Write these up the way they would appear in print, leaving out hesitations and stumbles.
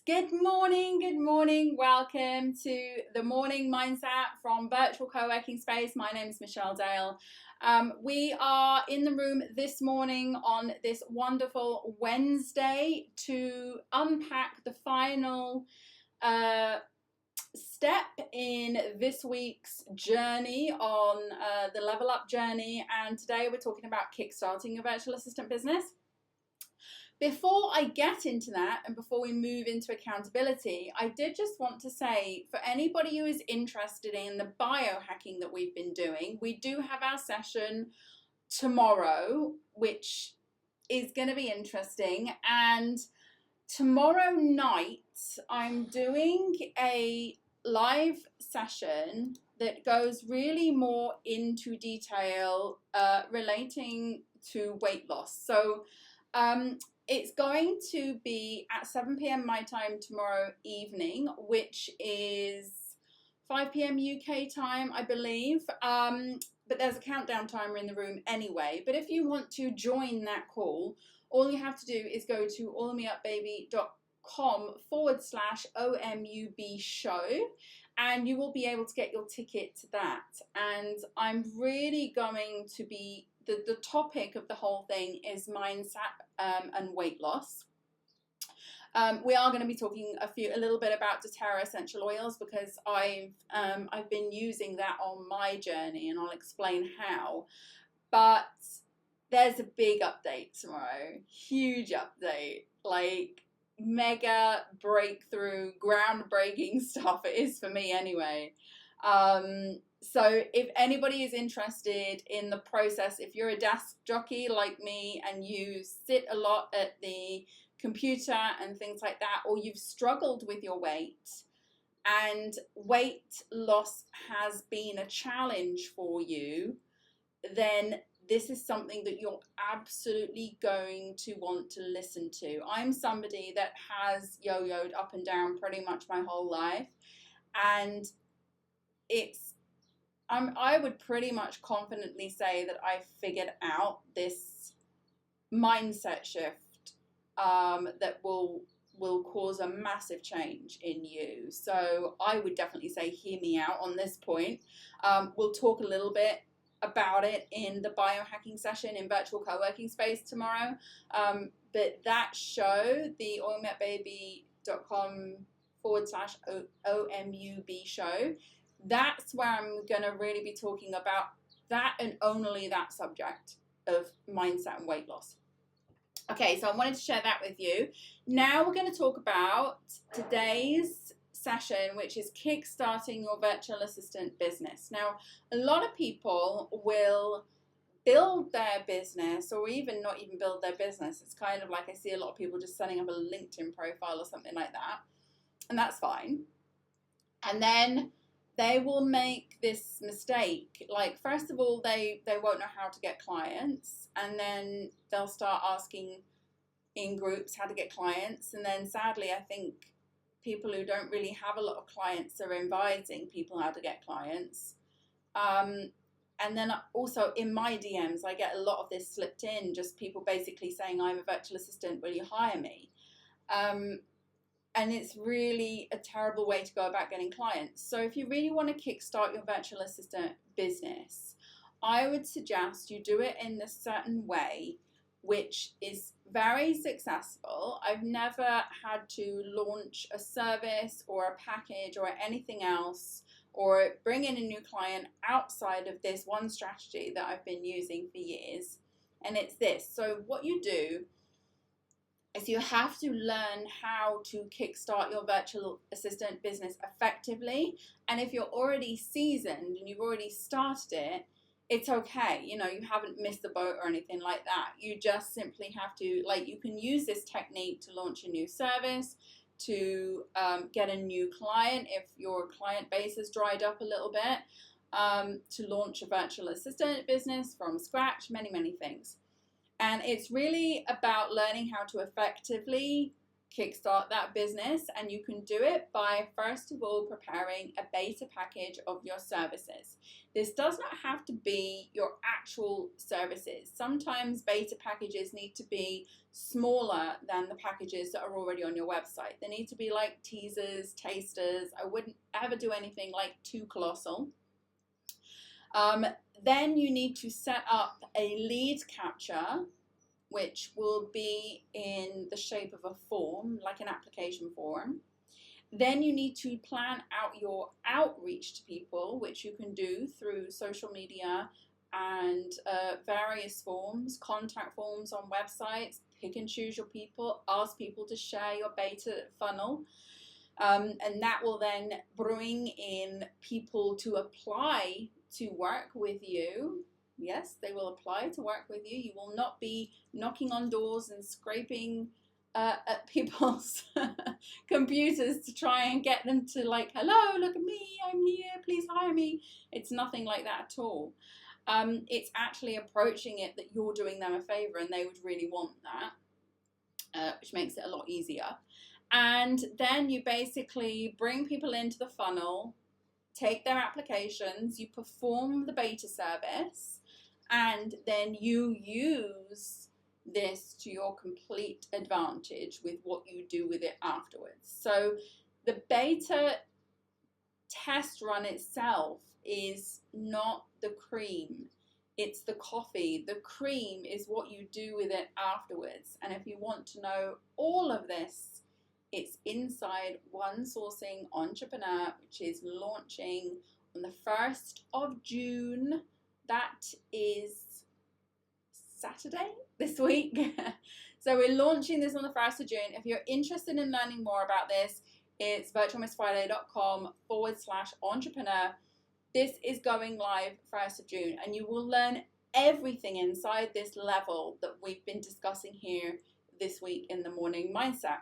Good morning. Welcome to the morning mindset from Virtual Co-working Space. My name is Michelle Dale. We are in the room this morning on this wonderful Wednesday to unpack the final step in this week's journey on the Level Up journey. And today we're talking about kickstarting your virtual assistant business. Before I get into that and before we move into accountability, I did just want to say for anybody who is interested in the biohacking that we've been doing, we do have our session tomorrow, which is going to be interesting. And tomorrow night, I'm doing a live session that goes really more into detail relating to weight loss. So, it's going to be at 7 p.m. my time tomorrow evening, which is 5 p.m. UK time, I believe. But there's a countdown timer in the room anyway. But if you want to join that call, all you have to do is go to allmeupbaby.com/OMUB show, and you will be able to get your ticket to that. And I'm really going to be the topic of the whole thing is mindset and weight loss. We are going to be talking a little bit about doTERRA essential oils because I've been using that on my journey, and I'll explain how. But there's a big update tomorrow, huge update, like mega breakthrough, groundbreaking stuff. It is for me anyway. So if anybody is interested in the process, if you're a desk jockey like me and you sit a lot at the computer and things like that, or you've struggled with your weight and weight loss has been a challenge for you, then this is something that you're absolutely going to want to listen to. I'm somebody that has yo-yoed up and down pretty much my whole life, and I would pretty much confidently say that I figured out this mindset shift that will cause a massive change in you. So I would definitely say hear me out on this point. We'll talk a little bit about it in the biohacking session in Virtual Co-working Space tomorrow. But that show, the allmeupbaby.com/OMUB show, that's where I'm going to really be talking about that and only that subject of mindset and weight loss. Okay, so I wanted to share that with you. Now we're going to talk about today's session, which is kickstarting your virtual assistant business. Now, a lot of people will build their business or even not even build their business. It's kind of like I see a lot of people just setting up a LinkedIn profile or something like that, and that's fine. And then they will make this mistake. Like, first of all, they won't know how to get clients, and then they'll start asking in groups how to get clients. And then sadly, I think people who don't really have a lot of clients are advising people how to get clients. And then also in my DMs, I get a lot of this slipped in, just people basically saying, I'm a virtual assistant, will you hire me? And it's really a terrible way to go about getting clients. So if you really want to kickstart your virtual assistant business, I would suggest you do it in a certain way, which is very successful. I've never had to launch a service or a package or anything else or bring in a new client outside of this one strategy that I've been using for years. And it's this. So what you do is you have to learn how to kickstart your virtual assistant business effectively. And if you're already seasoned and you've already started it, it's okay. You know, you haven't missed the boat or anything like that. You just simply have to, like, you can use this technique to launch a new service, to get a new client if your client base has dried up a little bit, to launch a virtual assistant business from scratch, many, many things. And it's really about learning how to effectively kickstart that business, and you can do it by, first of all, preparing a beta package of your services. This does not have to be your actual services. Sometimes beta packages need to be smaller than the packages that are already on your website. They need to be like teasers, tasters. I wouldn't ever do anything like too colossal. Then you need to set up a lead capture, which will be in the shape of a form, like an application form. Then you need to plan out your outreach to people, which you can do through social media and various forms, contact forms on websites. Pick and choose your people, ask people to share your beta funnel. And that will then bring in people to apply to work with you. Yes, they will apply to work with you. You will not be knocking on doors and scraping at people's computers to try and get them to, like, hello, look at me, I'm here, please hire me. It's nothing like that at all. It's actually approaching it that you're doing them a favor and they would really want that, which makes it a lot easier. And then you basically bring people into the funnel, take their applications, you perform the beta service, and then you use this to your complete advantage with what you do with it afterwards. So the beta test run itself is not the cream, it's the coffee. The cream is what you do with it afterwards. And if you want to know all of this, it's inside One Sourcing Entrepreneur, which is launching on the 1st of June. That is Saturday this week. So we're launching this on the 1st of June. If you're interested in learning more about this, it's virtualmissfriday.com/entrepreneur. This is going live 1st of June, and you will learn everything inside this level that we've been discussing here this week in the Morning Mindset.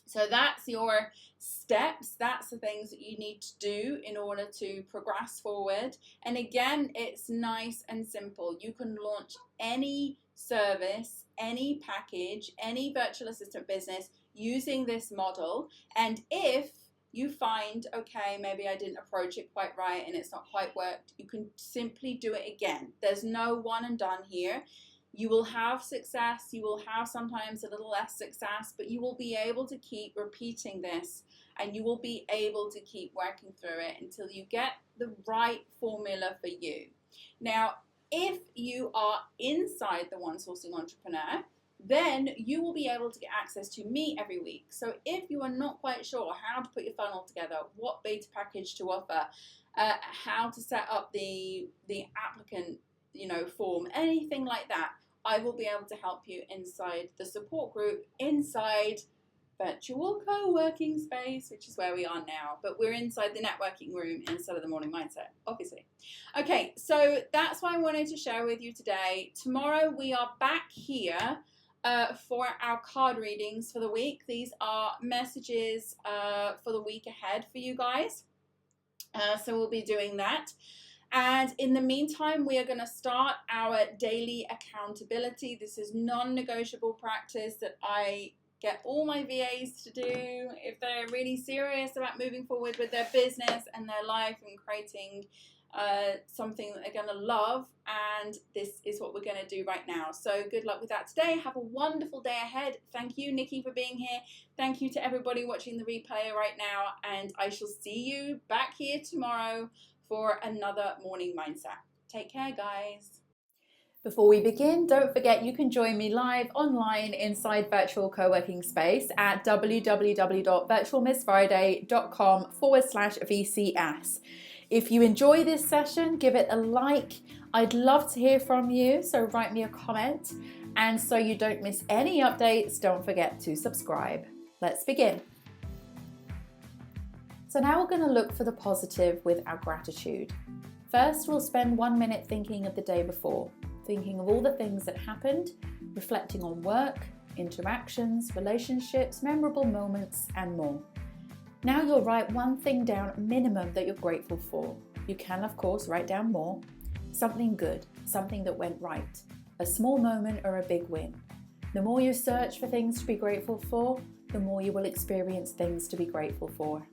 So that's your steps. That's the things that you need to do in order to progress forward. And again, it's nice and simple. You can launch any service, any package, any virtual assistant business using this model. And if you find, okay, maybe I didn't approach it quite right and it's not quite worked, you can simply do it again. There's no one and done here. You will have success, you will have sometimes a little less success, but you will be able to keep repeating this and you will be able to keep working through it until you get the right formula for you. Now, if you are inside the One Sourcing Entrepreneur, then you will be able to get access to me every week. So if you are not quite sure how to put your funnel together, what beta package to offer, how to set up the applicant form, anything like that, I will be able to help you inside the support group, inside virtual co-working space, which is where we are now, but we're inside the networking room instead of the Morning Mindset, obviously. Okay, so that's what I wanted to share with you today. Tomorrow we are back here for our card readings for the week. These are messages for the week ahead for you guys. So we'll be doing that. And in the meantime, we are going to start our daily accountability. This is non-negotiable practice that I get all my VAs to do if they're really serious about moving forward with their business and their life and creating something that they're going to love. And this is what we're going to do right now. So good luck with that today. Have a wonderful day ahead. Thank you, Nikki, for being here. Thank you to everybody watching the replay right now. And I shall see you back here tomorrow for another Morning Mindset. Take care, guys. Before we begin, don't forget you can join me live online inside Virtual Co-working Space at www.virtualmissfriday.com/VCS. If you enjoy this session, give it a like. I'd love to hear from you, so write me a comment. And so you don't miss any updates, don't forget to subscribe. Let's begin. So now we're going to look for the positive with our gratitude. First, we'll spend 1 minute thinking of the day before, thinking of all the things that happened, reflecting on work, interactions, relationships, memorable moments, and more. Now you'll write one thing down minimum that you're grateful for. You can, of course, write down more. Something good, something that went right, a small moment or a big win. The more you search for things to be grateful for, the more you will experience things to be grateful for.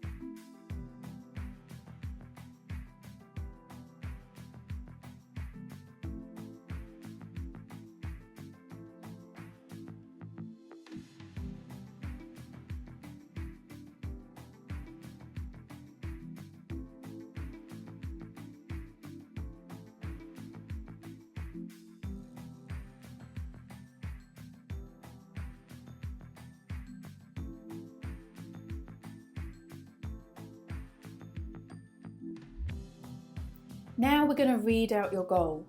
Now we're going to read out your goal.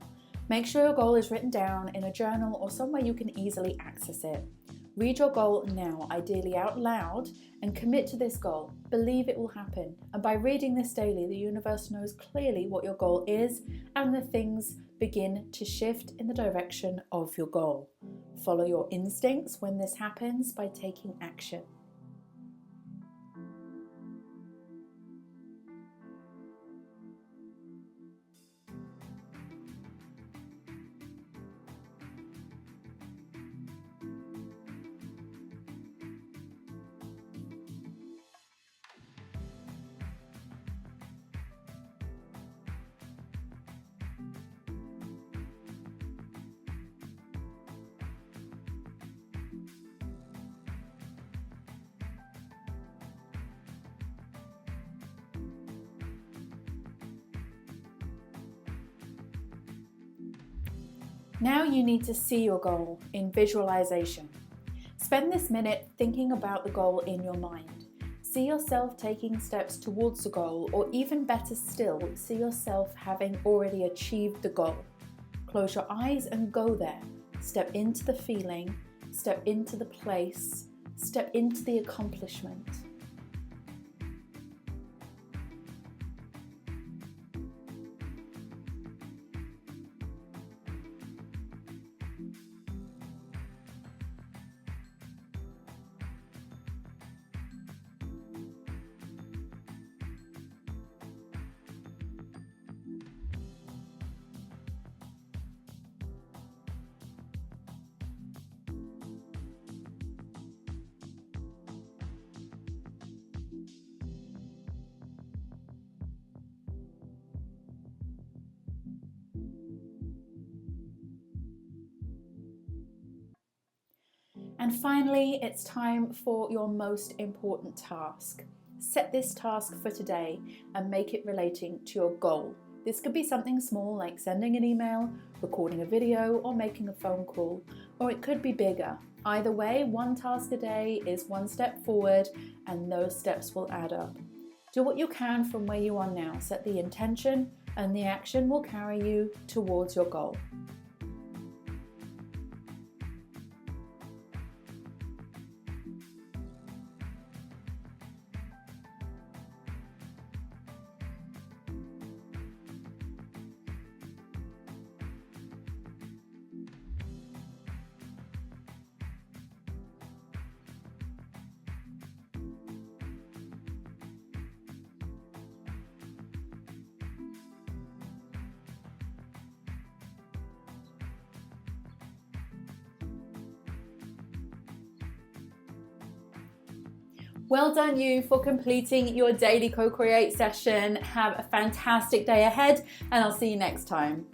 Make sure your goal is written down in a journal or somewhere you can easily access it. Read your goal now, ideally out loud, and commit to this goal. Believe it will happen. And by reading this daily, the universe knows clearly what your goal is, and the things begin to shift in the direction of your goal. Follow your instincts when this happens by taking action. Now you need to see your goal in visualization. Spend this minute thinking about the goal in your mind. See yourself taking steps towards the goal, or even better still, see yourself having already achieved the goal. Close your eyes and go there. Step into the feeling, step into the place, step into the accomplishment. And finally, it's time for your most important task. Set this task for today and make it relating to your goal. This could be something small like sending an email, recording a video, or making a phone call, or it could be bigger. Either way, one task a day is one step forward, and those steps will add up. Do what you can from where you are now. Set the intention, and the action will carry you towards your goal. Well done you for completing your daily co-create session. Have a fantastic day ahead, and I'll see you next time.